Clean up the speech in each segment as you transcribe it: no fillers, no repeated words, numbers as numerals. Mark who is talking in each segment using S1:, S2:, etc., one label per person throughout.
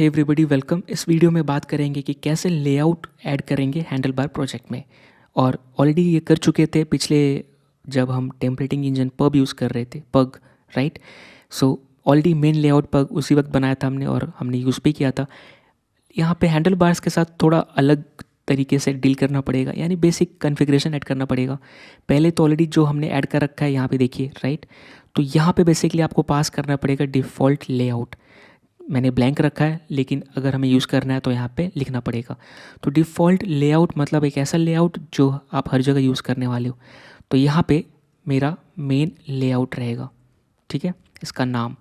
S1: हे everybody welcome. इस video में बात करेंगे कि कैसे लेआउट ऐड करेंगे हैंडल बार प्रोजेक्ट में। और ऑलरेडी ये कर चुके थे पिछले, जब हम टेम्पलेटिंग इंजन पग यूज़ कर रहे थे, पग, right. So already main layout पग उसी वक्त बनाया था हमने और हमने यूज़ भी किया था। यहाँ पे हैंडल बार्स के साथ थोड़ा अलग तरीके से डील करना पड़ेगा, यानी बेसिक कॉन्फ़िगरेशन ऐड करना पड़ेगा। पहले तो ऑलरेडी जो हमने ऐड कर रखा है यहाँ पे देखिए, राइट। तो यहाँ पे बेसिकली आपको पास करना पड़ेगा डिफ़ॉल्ट लेआउट। मैंने ब्लैंक रखा है, लेकिन अगर हमें यूज़ करना है तो यहाँ पे लिखना पड़ेगा। तो डिफ़ॉल्ट लेआउट मतलब एक ऐसा लेआउट जो आप हर जगह यूज़ करने वाले हो। तो यहाँ पे मेरा मेन लेआउट रहेगा, ठीक है, इसका नाम।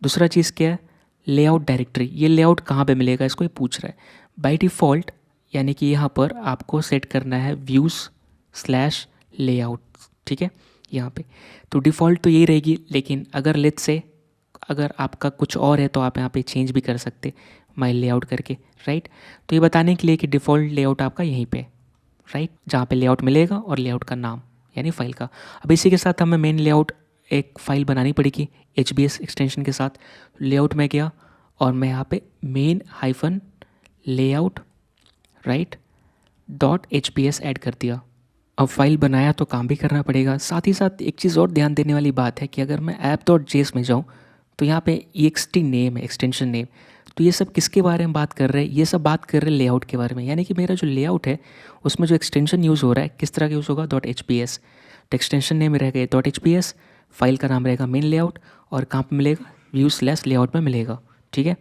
S1: दूसरा चीज़ क्या है, लेआउट डायरेक्टरी। ये लेआउट कहाँ पे मिलेगा, इसको ये पूछ रहा है। बाय डिफ़ॉल्ट यानी कि यहाँ पर आपको सेट करना है views/layout, ठीक है, यहाँ पे। तो डिफ़ॉल्ट तो यही रहेगी, लेकिन अगर लेट्स से अगर आपका कुछ और है तो आप यहाँ पे चेंज भी कर सकते माई लेआउट करके, राइट। तो ये बताने के लिए कि डिफ़ॉल्ट लेआउट आपका यहीं पे, राइट, जहाँ पे लेआउट मिलेगा और लेआउट का नाम यानी फाइल का। अब इसी के साथ हमें मेन लेआउट एक फ़ाइल बनानी पड़ेगी HBS एक्सटेंशन के साथ। लेआउट में गया और मैं यहाँ पे main hyphen layout right .hps add कर दिया। अब फाइल बनाया तो काम भी करना पड़ेगा। साथ ही साथ एक चीज़ और ध्यान देने वाली बात है कि अगर मैं app.js में जाऊँ तो यहाँ पे ext नेम है, एक्सटेंशन नेम। तो ये सब किसके बारे में बात कर रहे हैं, ये सब बात कर रहे हैं लेआउट के बारे में। यानी कि मेरा जो लेआउट है उसमें जो एक्सटेंशन यूज़ हो रहा है किस तरह का यूज़ होगा, .hps। तो एक्सटेंशन नेम रहेगा .hps, फाइल का नाम रहेगा मेन लेआउट, और कहाँ पर मिलेगा, views/layout में मिलेगा, ठीक है।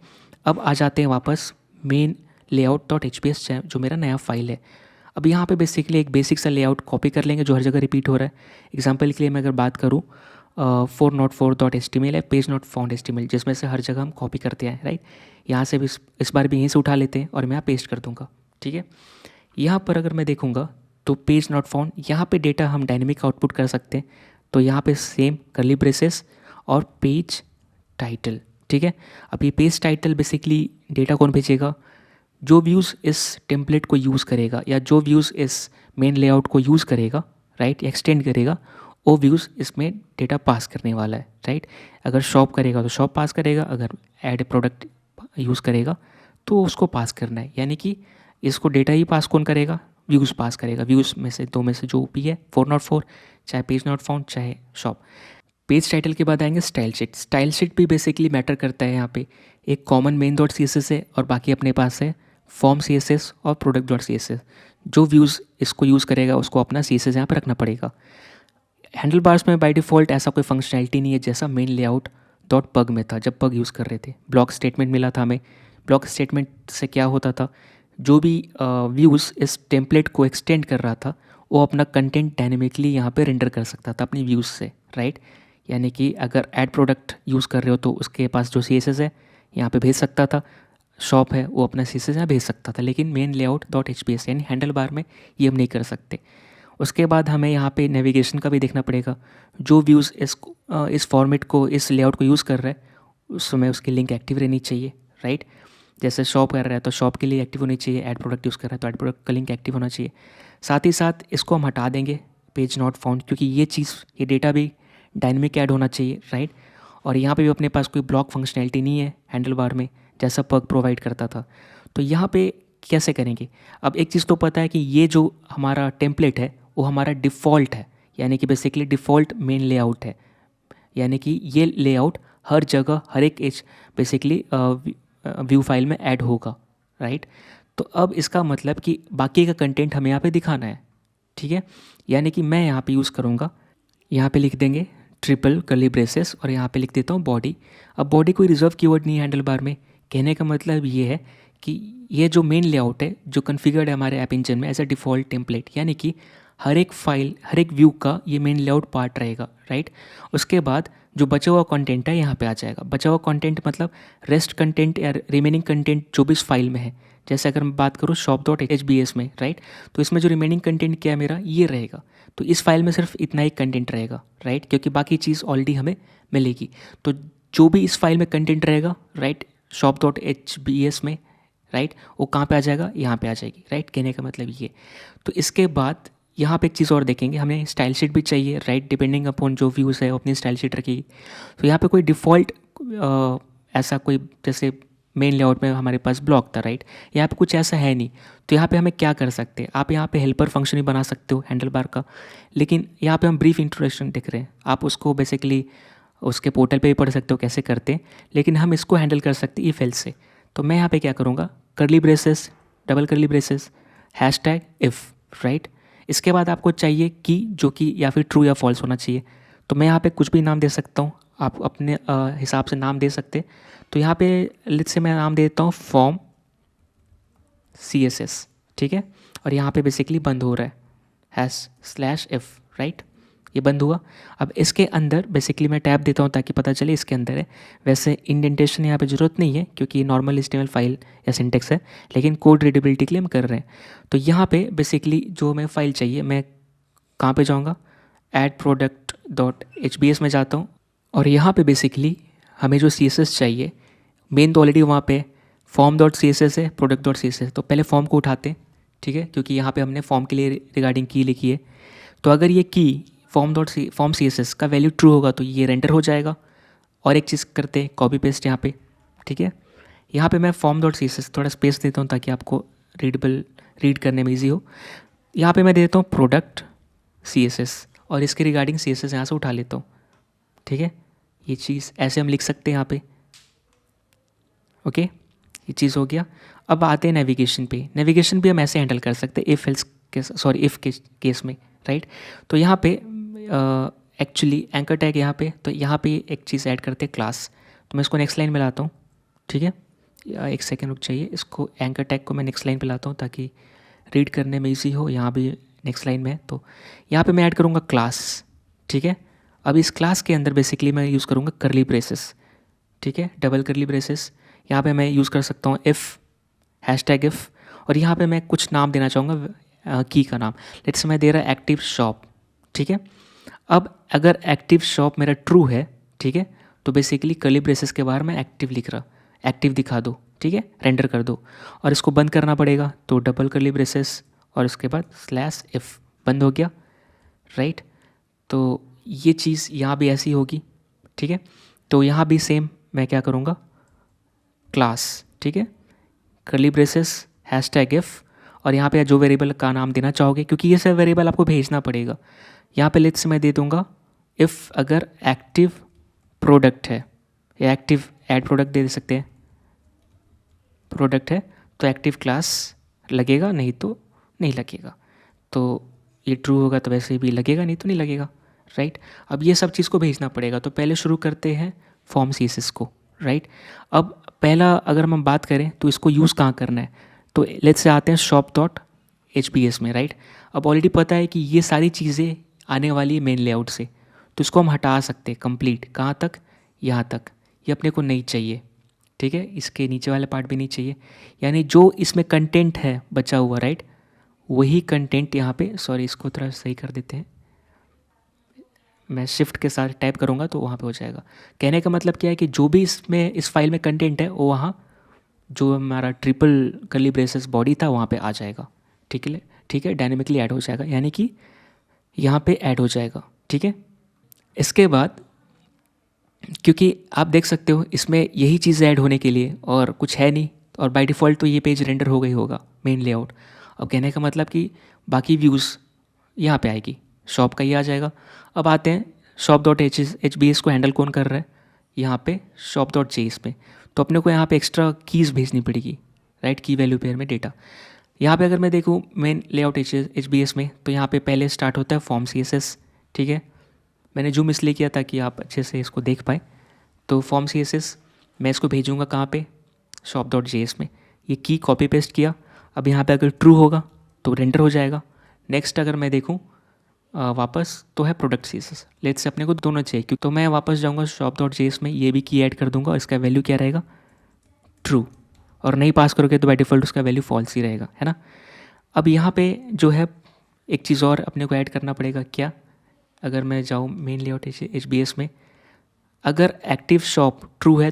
S1: अब आ जाते हैं वापस मेन layout.hps जो मेरा नया फाइल है। अब यहाँ पे बेसिकली एक बेसिक सा लेआउट कॉपी कर लेंगे जो हर जगह रिपीट हो रहा है। एग्जांपल के लिए मैं अगर बात करूँ 404.html है, पेज नॉट फाउंड HTML, जिसमें से हर जगह हम कॉपी करते हैं, राइट। यहाँ से भी इस बार भी यहीं से उठा लेते हैं और मैं यहाँ पेस्ट कर दूँगा, ठीक है। यहाँ पर अगर मैं देखूँगा तो पेज नॉट फाउंड, यहाँ पे डेटा हम डायनेमिक आउटपुट कर सकते हैं। तो यहाँ पे सेम कर्ली ब्रेसेस और पेज टाइटल, ठीक है। अब ये पेज टाइटल बेसिकली डेटा कौन भेजेगा, जो व्यूज़ इस टेम्पलेट को यूज़ करेगा या जो व्यूज़ इस मेन लेआउट को यूज़ करेगा, राइट, एक्सटेंड करेगा, वो व्यूज़ इसमें डेटा पास करने वाला है, राइट। अगर शॉप करेगा तो शॉप पास करेगा, अगर ऐड प्रोडक्ट यूज़ करेगा तो उसको पास करना है। यानी कि इसको डेटा ही पास कौन करेगा, व्यूज़ पास करेगा। व्यूज़ में से दो में से जो भी है, 404, चाहे पेज नॉट फाउंड चाहे शॉप। पेज टाइटल के बाद आएंगे स्टाइल शीट। स्टाइल शीट भी बेसिकली मैटर करता है। यहाँ पे एक कॉमन मेन .css है और बाकी अपने पास है फॉर्म CSS और product.css। जो व्यूज़ इसको यूज़ करेगा उसको अपना CSS यहाँ पर रखना पड़ेगा। हैंडल बार्स में बाय डिफ़ॉल्ट ऐसा कोई फंक्शनैलिटी नहीं है जैसा मेन लेआउट .pug में था जब पग यूज़ कर रहे थे। ब्लॉक स्टेटमेंट मिला था हमें। ब्लॉक स्टेटमेंट से क्या होता था, जो भी व्यूज़ इस टेम्पलेट को एक्सटेंड कर रहा था वो अपना कंटेंट डायनेमिकली यहाँ पे रेंडर कर सकता था अपनी व्यूज़ से, राइट। यानी कि अगर ऐड प्रोडक्ट यूज़ कर रहे हो तो उसके पास जो CSS है यहाँ पे भेज सकता था, शॉप है वो अपना CSS यहाँ भेज सकता था, लेकिन मेन लेआउट .hps यानी हैंडल बार में ये हम नहीं कर सकते। उसके बाद हमें यहाँ पे नेविगेशन का भी देखना पड़ेगा। जो व्यूज़ इस फॉर्मेट को, इस लेआउट को यूज़ कर रहा है उस समय उसकी लिंक एक्टिव रहनी चाहिए, राइट। जैसे शॉप कर रहा है तो शॉप के लिए एक्टिव होनी चाहिए, ऐड प्रोडक्ट यूज़ कर रहा है तो ऐड प्रोडक्ट का लिंक एक्टिव होना चाहिए। साथ ही साथ इसको हम हटा देंगे पेज नॉट फाउंड, क्योंकि ये चीज़, ये डेटा भी डायनेमिक ऐड होना चाहिए, राइट। और यहाँ पे भी अपने पास कोई ब्लॉक फंक्शनैलिटी नहीं है हैंडल बार में जैसा पग प्रोवाइड करता था। तो यहाँ पे कैसे करेंगे, अब एक चीज़ तो पता है कि ये जो हमारा टेम्पलेट है वो हमारा डिफ़ॉल्ट है, यानी कि बेसिकली डिफ़ॉल्ट मेन लेआउट है। यानी कि ये लेआउट हर जगह हर एक एज बेसिकली व्यू फाइल में ऐड होगा, राइट। तो अब इसका मतलब कि बाकी का कंटेंट हमें यहाँ पे दिखाना है, ठीक है। यानी कि मैं यहाँ पे यूज़ करूँगा, यहाँ पे लिख देंगे ट्रिपल कर्ली ब्रेसेस और यहाँ पे लिख देता हूँ बॉडी। अब बॉडी कोई रिजर्व कीवर्ड नहीं है हैंडल बार में। कहने का मतलब ये है कि ये जो मेन लेआउट है जो कॉन्फ़िगर्ड है हमारे ऐप इंजन में एज अ डिफ़ॉल्ट टेम्पलेट, यानी कि हर एक फाइल, हर एक व्यू का ये मेन लेआउट पार्ट रहेगा, राइट। उसके बाद जो बचा हुआ कंटेंट है यहाँ पे आ जाएगा। बचा हुआ कंटेंट मतलब रेस्ट कंटेंट या रिमेनिंग कंटेंट जो भी इस फाइल में है। जैसे अगर मैं बात करूँ shop.hbs में, राइट, तो इसमें जो रिमेनिंग कंटेंट क्या है मेरा, ये रहेगा। तो इस फाइल में सिर्फ इतना ही कंटेंट रहेगा, राइट, क्योंकि बाकी चीज़ ऑलरेडी हमें मिलेगी। तो जो भी इस फाइल में कंटेंट रहेगा, राइट, shop.hbs में, राइट, वो कहाँ पे आ जाएगा, यहाँ पे आ जाएगी, राइट। कहने का मतलब ये। तो इसके बाद यहाँ पे एक चीज़ और देखेंगे, हमें स्टाइल शीट भी चाहिए, राइट। डिपेंडिंग अपॉन जो व्यूज़ है वो अपनी स्टाइल शीट रखेगी। तो यहाँ पे कोई डिफ़ॉल्ट ऐसा कोई, जैसे मेन लेआउट में हमारे पास ब्लॉक था, राइट। यहाँ पे कुछ ऐसा है नहीं, तो यहाँ पे हमें क्या कर सकते हैं, आप यहाँ पे हेल्पर फंक्शन ही बना सकते हो हैंडल बार का। लेकिन यहाँ पे हम ब्रीफ इंट्रोडक्शन देख रहे हैं, आप उसको बेसिकली उसके पोर्टल पे भी पढ़ सकते हो कैसे करते हैं, लेकिन हम इसको हैंडल कर सकते हैं इफ एल्स से। तो मैं यहाँ पे क्या करूँगा, curly braces, double curly braces, hashtag if, right. इसके बाद आपको चाहिए कि जो कि या फिर ट्रू या फॉल्स होना चाहिए। तो मैं यहाँ पे कुछ भी नाम दे सकता हूँ, आप अपने हिसाब से नाम दे सकते। तो यहाँ पे लेट्स से मैं नाम दे देता हूँ फॉर्म CSS, ठीक है। और यहाँ पे बेसिकली बंद हो रहा है #if, राइट, ये बंद हुआ। अब इसके अंदर बेसिकली मैं टैब देता हूँ ताकि पता चले इसके अंदर है। वैसे इंडेंटेशन यहाँ पे ज़रूरत नहीं है क्योंकि ये नॉर्मल HTML फाइल या सिंटेक्स है, लेकिन कोड रीडेबिलिटी के लिए हम कर रहे हैं। तो यहाँ पे बेसिकली जो मैं फ़ाइल चाहिए, मैं कहाँ पे जाऊँगा, add_product.hbs में जाता हूँ और यहाँ पे बेसिकली हमें जो CSS चाहिए, मेन तो ऑलरेडी वहाँ पे form.css है, product.css। तो पहले फॉर्म को उठाते हैं, ठीक है, क्योंकि यहाँ पे हमने फॉर्म के लिए रिगार्डिंग की लिखी है। तो अगर ये की फॉर्म CSS का वैल्यू ट्रू होगा तो ये रेंडर हो जाएगा। और एक चीज़ करते हैं, कॉपी पेस्ट यहाँ पे, ठीक है। यहाँ पे मैं form.css थोड़ा स्पेस देता हूँ ताकि आपको रीड करने में ईजी हो। यहाँ पे मैं देता हूँ product.css और इसके रिगार्डिंग CSS यहाँ से उठा लेता हूँ, ठीक है। ये चीज़ ऐसे हम लिख सकते हैं यहाँ पे, ओके, ये चीज़ हो गया। अब आते हैं नेविगेशन पे। नेविगेशन भी हम ऐसे हैंडल कर सकते हैं इफ़ केस में, राइट। तो यहाँ पे एक्चुअली एंकर टैग यहाँ पे, तो यहाँ पे एक चीज़ ऐड करते हैं क्लास। तो मैं इसको नेक्स्ट लाइन में लाता हूँ, ठीक है, एक सेकेंड रुक चाहिए, इसको एंकर टैग को मैं नेक्स्ट लाइन पे लाता हूँ ताकि रीड करने में ईजी हो। यहाँ भी नेक्स्ट लाइन में है, तो यहाँ पे मैं ऐड करूँगा क्लास, ठीक है। अब इस क्लास के अंदर बेसिकली मैं यूज़ करूँगा कर्ली ब्रेसेस, ठीक है, डबल कर्ली ब्रेसेस। यहाँ पे मैं यूज़ कर सकता हूँ इफ़, हैशटैग इफ़, और यहाँ पे मैं कुछ नाम देना चाहूँगा की का नाम। लेट्स मैं दे रहा एक्टिव शॉप, ठीक है। अब अगर एक्टिव शॉप मेरा ट्रू है, ठीक है, तो बेसिकली कर्ली ब्रेसेस के बाहर मैं एक्टिव लिख रहा, एक्टिव दिखा दो, ठीक है, रेंडर कर दो। और इसको बंद करना पड़ेगा, तो डबल कर्ली ब्रेसेस और उसके बाद /if, बंद हो गया, राइट। तो ये चीज़ यहाँ भी ऐसी होगी, ठीक है। तो यहाँ भी सेम मैं क्या करूँगा, क्लास, ठीक है, कर्ली ब्रेसेस, हैशटैग इफ़, और यहाँ पे जो वेरिएबल का नाम देना चाहोगे, क्योंकि ये सब वेरिएबल आपको भेजना पड़ेगा। यहाँ पे लेट्स मैं दे दूँगा इफ़ अगर एक्टिव प्रोडक्ट है, या एक्टिव ऐड प्रोडक्ट दे सकते हैं, प्रोडक्ट है तो एक्टिव क्लास लगेगा, नहीं तो नहीं लगेगा। तो ये ट्रू होगा तो वैसे भी लगेगा, नहीं तो नहीं लगेगा, राइट। अब ये सब चीज़ को भेजना पड़ेगा। तो पहले शुरू करते हैं फॉर्म CSS को, राइट। अब पहला अगर हम बात करें तो इसको यूज़ कहाँ करना है, तो लेट्स से आते हैं shop.hbs में, राइट। अब ऑलरेडी पता है कि ये सारी चीज़ें आने वाली है मेन लेआउट से, तो इसको हम हटा सकते हैं कंप्लीट, कहाँ तक, यहाँ तक। ये अपने को नहीं चाहिए, ठीक है, इसके नीचे वाला पार्ट भी नहीं चाहिए, यानी जो इसमें कंटेंट है बचा हुआ, राइट, वही कंटेंट यहाँ पे, सॉरी इसको थोड़ा सही कर देते हैं, मैं शिफ्ट के साथ टाइप करूँगा तो वहाँ पे हो जाएगा। कहने का मतलब क्या है कि जो भी इसमें इस फाइल में कंटेंट है वो वहाँ जो हमारा ट्रिपल कर्ली ब्रेसेस बॉडी था वहाँ पे आ जाएगा, ठीक है, ठीक है, डायनेमिकली ऐड हो जाएगा, यानी कि यहाँ पे ऐड हो जाएगा, ठीक है। इसके बाद क्योंकि आप देख सकते हो इसमें यही चीज़ ऐड होने के लिए और कुछ है नहीं, और बाय डिफ़ॉल्ट तो ये पेज रेंडर हो गई होगा मेन लेआउट। अब कहने का मतलब कि बाकी व्यूज़ यहाँ पे आएगी, शॉप का ये आ जाएगा। अब आते हैं shop.hbs को हैंडल कौन कर रहा है, यहाँ पे shop.js में। तो अपने को यहाँ पे एक्स्ट्रा कीज़ भेजनी पड़ेगी, राइट, की वैल्यू पेयर में डेटा। यहाँ पे अगर मैं देखूँ मेन लेआउट HBS में, तो यहाँ पे पहले स्टार्ट होता है फॉर्म CSS, ठीक है। मैंने जूम इसलिए किया ताकि आप अच्छे से इसको देख पाएँ। तो फॉर्म CSS मैं इसको भेजूँगा कहाँ पे, shop.js में। ये की कॉपी पेस्ट किया। अब यहाँ पे अगर ट्रू होगा तो रेंडर हो जाएगा। नेक्स्ट अगर मैं देखूँ वापस तो है प्रोडक्ट CSS। लेट्स से अपने को दोनों चाहिए, क्योंकि तो मैं वापस जाऊँगा shop.js में, ये भी की ऐड कर दूँगा और इसका वैल्यू क्या रहेगा, ट्रू। और नहीं पास करोगे तो बाय डिफ़ॉल्ट उसका वैल्यू फॉल्स ही रहेगा, है ना। अब यहाँ पे जो है एक चीज़ और अपने को ऐड करना पड़ेगा, क्या, अगर मैं जाऊँ मेन लेआउट HBS में, अगर एक्टिव शॉप ट्रू है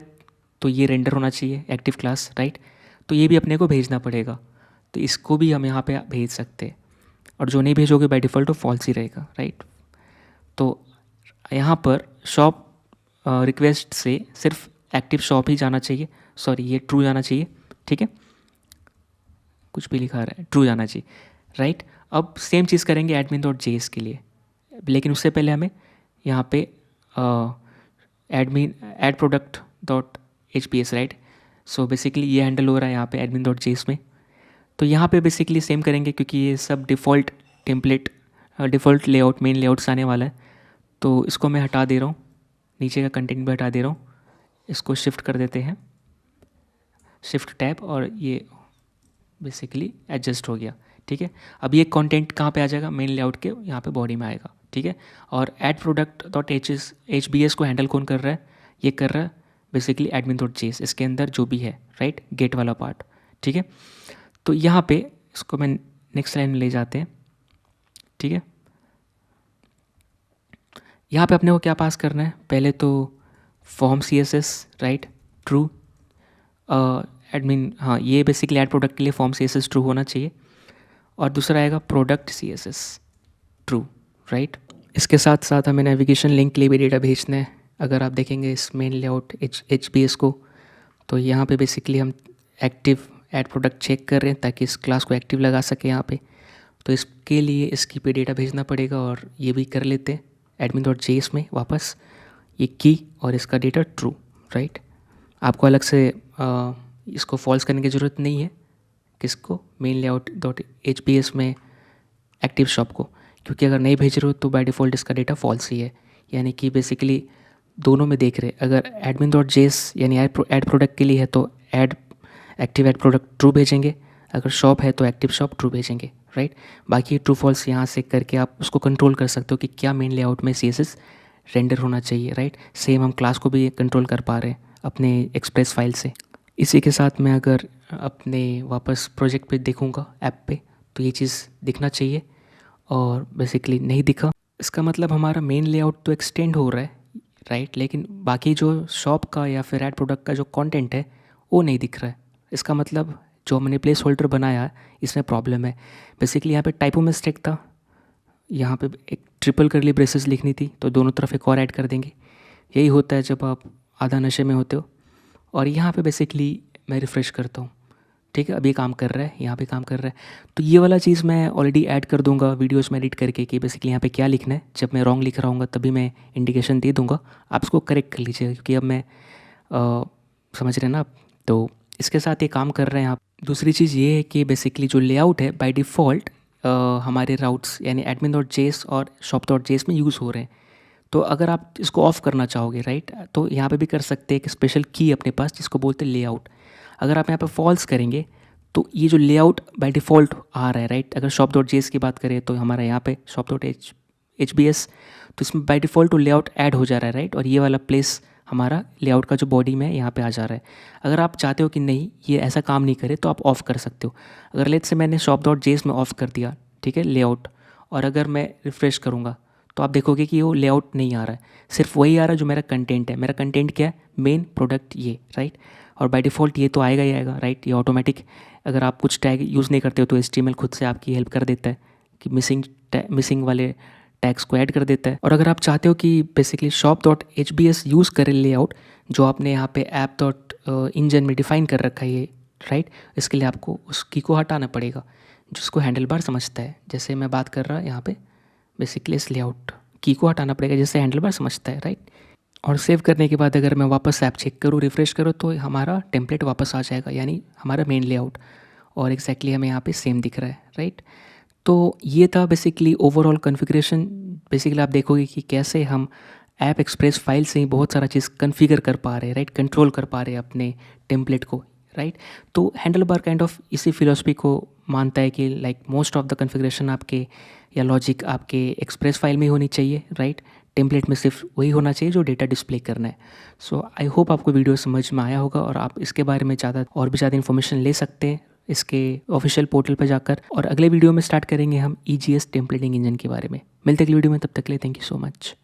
S1: तो ये रेंडर होना चाहिए एक्टिव क्लास, राइट। तो ये भी अपने को भेजना पड़ेगा, तो इसको भी हम यहाँ पे भेज सकते हैं, और जो नहीं भेजोगे बाय डिफ़ॉल्ट तो फॉल्स ही रहेगा, राइट। तो यहाँ पर शॉप रिक्वेस्ट से सिर्फ एक्टिव शॉप ही जाना चाहिए, सॉरी ये ट्रू जाना चाहिए, ठीक है, कुछ भी लिखा रहा है, ट्रू जाना चाहिए, राइट। अब सेम चीज़ करेंगे एडमिन डॉट जेएस के लिए, लेकिन उससे पहले हमें यहाँ पे admin add product dot H P S, right. So basically ये हैंडल हो रहा है यहाँ पे एडमिन डॉट जेएस में। तो यहाँ पे बेसिकली सेम करेंगे क्योंकि ये सब default template, default layout, main layouts आने वाला है। तो इसको मैं हटा दे रहा हूँ, नीचे का कंटेंट भी हटा दे रहा हूँ, इसको शिफ्ट कर देते हैं, शिफ्ट टैब, और ये बेसिकली एडजस्ट हो गया, ठीक है। अब ये कंटेंट कहाँ पे आ जाएगा, मेन लेआउट के यहाँ पे बॉडी में आएगा, ठीक है। और add product dot H B S को हैंडल कौन कर रहा है, ये कर रहा है बेसिकली एडमिन डॉट जेएस, इसके अंदर जो भी है, राइट, गेट वाला पार्ट, ठीक है। तो यहाँ पे इसको मैं नेक्स्ट लाइन में ले जाते हैं, ठीक है। यहाँ पे अपने को क्या पास करना है, पहले तो form C S S, right, true, admin, हाँ ये बेसिकली ऐड प्रोडक्ट के लिए form C S S true होना चाहिए, और दूसरा आएगा product C S S true, right. इसके साथ साथ हमें नेविगेशन लिंक के लिए भी डेटा भेजना है। अगर आप देखेंगे इस main layout H B S को, तो यहाँ पे बेसिकली हम एक्टिव ऐड प्रोडक्ट चेक कर रहे हैं ताकि इस क्लास को एक्टिव लगा सके यहाँ पे। तो इसके लिए इसकी पे डेटा भेजना पड़ेगा, और ये भी कर लेते हैं एडमिन डॉट जेएस में वापस, ये की और इसका डेटा ट्रू, राइट। आपको अलग से इसको फॉल्स करने की ज़रूरत नहीं है, किसको, main layout dot H P S में एक्टिव शॉप को, क्योंकि अगर नहीं भेज रहे हो तो बाय डिफ़ॉल्ट इसका डेटा फॉल्स ही है। यानी कि बेसिकली दोनों में देख रहे, अगर एडमिन डॉट जेएस यानी ऐड प्रोडक्ट के लिए है तो एक्टिव ऐड प्रोडक्ट ट्रू भेजेंगे, अगर शॉप है तो एक्टिव शॉप ट्रू भेजेंगे, राइट। बाकी ट्रू फॉल्स यहाँ से करके आप उसको कंट्रोल कर सकते हो कि क्या मेन लेआउट में CSS रेंडर होना चाहिए, राइट। सेम हम क्लास को भी कंट्रोल कर पा रहे हैं अपने एक्सप्रेस फाइल से। इसी के साथ मैं अगर अपने वापस प्रोजेक्ट पे देखूँगा ऐप पे, तो ये चीज़ दिखना चाहिए, और बेसिकली नहीं दिखा, इसका मतलब हमारा मेन लेआउट तो एक्सटेंड हो रहा है, राइट, लेकिन बाकी जो शॉप का या फिर ऐड प्रोडक्ट का जो कंटेंट है वो नहीं दिख रहा है। इसका मतलब जो हमने प्लेस होल्डर बनाया है इसमें प्रॉब्लम है। बेसिकली यहाँ पे टाइपो मिस्टेक था, यहाँ पे एक ट्रिपल करली ब्रेसेस लिखनी थी, तो दोनों तरफ एक और ऐड कर देंगे। यही होता है जब आप आधा नशे में होते हो। और यहाँ पे बेसिकली मैं रिफ़्रेश करता हूँ, ठीक है, अभी काम कर रहा है, यहाँ पे काम कर रहा है। तो ये वाला चीज़ मैं ऑलरेडी ऐड कर दूंगा वीडियोस में एडिट करके कि बेसिकली यहाँ पे क्या लिखना है। जब मैं रॉन्ग लिख रहा हूँ तभी मैं इंडिकेशन दे दूंगा, आप इसको करेक्ट कर लीजिएगा, क्योंकि अब मैं समझ रहे हैं ना आप। तो इसके साथ ये काम कर रहे हैं आप। दूसरी चीज़ ये है कि बेसिकली जो लेआउट है बाय डिफ़ॉल्ट हमारे राउट्स यानी एडमिन डॉट जेएस और शॉप डॉट जेएस में यूज़ हो रहे हैं। तो अगर आप इसको ऑफ़ करना चाहोगे, राइट, तो यहाँ पे भी कर सकते हैं एक स्पेशल की अपने पास जिसको बोलते हैं लेआउट। अगर आप यहाँ पे फॉल्स करेंगे तो ये जो लेआउट बाय डिफ़ॉल्ट आ रहा है, राइट, अगर शॉप डॉट जेएस की बात करें तो हमारा यहाँ पे shop dot H B S, तो इसमें बाय डिफ़ॉल्ट तो लेआउट ऐड हो जा रहा है, राइट, और ये वाला प्लेस हमारा लेआउट का जो बॉडी में है यहाँ पे आ जा रहा है। अगर आप चाहते हो कि नहीं ये ऐसा काम नहीं करे तो आप ऑफ़ कर सकते हो। अगर लेट से मैंने शॉप डॉट जेएस में ऑफ़ कर दिया, ठीक है, लेआउट, और अगर मैं रिफ़्रेश करूँगा तो आप देखोगे कि वो लेआउट नहीं आ रहा है, सिर्फ वही आ रहा है जो मेरा कंटेंट है। मेरा कंटेंट क्या है, मेन प्रोडक्ट ये, राइट, और बाय डिफ़ॉल्ट ये तो आएगा ही आएगा, राइट, ये ऑटोमेटिक। अगर आप कुछ टैग यूज़ नहीं करते हो तो HTML खुद से आपकी हेल्प कर देता है कि मिसिंग वाले टैग्स को ऐड कर देता है। और अगर आप चाहते हो कि basically shop dot H B S use करे लेआउट जो आपने यहाँ पे ऐप डॉट इंजन में डिफ़ाइन कर रखा है ये, राइट, इसके लिए आपको उस की को हटाना पड़ेगा जिसको हैंडल बार समझता है। जैसे मैं बात कर रहा यहाँ पे बेसिकली इस लेआउट की को हटाना पड़ेगा जैसे हैंडल बार समझता है, राइट। और सेव करने के बाद अगर मैं वापस ऐप चेक करूँ, रिफ़्रेश करूँ, तो हमारा टेम्पलेट वापस आ जाएगा, यानी हमारा मेन लेआउट, और एग्जैक्टली हमें यहाँ पे सेम दिख रहा है, राइट। तो ये था बेसिकली ओवरऑल कॉन्फ़िगरेशन। बेसिकली आप देखोगे कि कैसे हम ऐप एक्सप्रेस फाइल से ही बहुत सारा चीज़ कॉन्फ़िगर कर पा रहे हैं, राइट, कंट्रोल कर पा रहे हैं अपने टेम्पलेट को, राइट। तो हैंडल बार काइंड ऑफ इसी फिलॉसफी को मानता है कि like most of the configuration आपके या लॉजिक आपके एक्सप्रेस फाइल में ही होनी चाहिए, राइट, टेम्पलेट में सिर्फ वही होना चाहिए जो डेटा डिस्प्ले करना है। सो आई होप आपको वीडियो समझ में आया होगा और आप इसके बारे में ज़्यादा और भी ज़्यादा इन्फॉर्मेशन ले सकते हैं इसके ऑफिशियल पोर्टल पर जाकर। और अगले वीडियो में स्टार्ट करेंगे हम EGS टेम्पलेटिंग इंजन के बारे में। मिलते अगले वीडियो में, तब तक के लिए थैंक यू सो मच।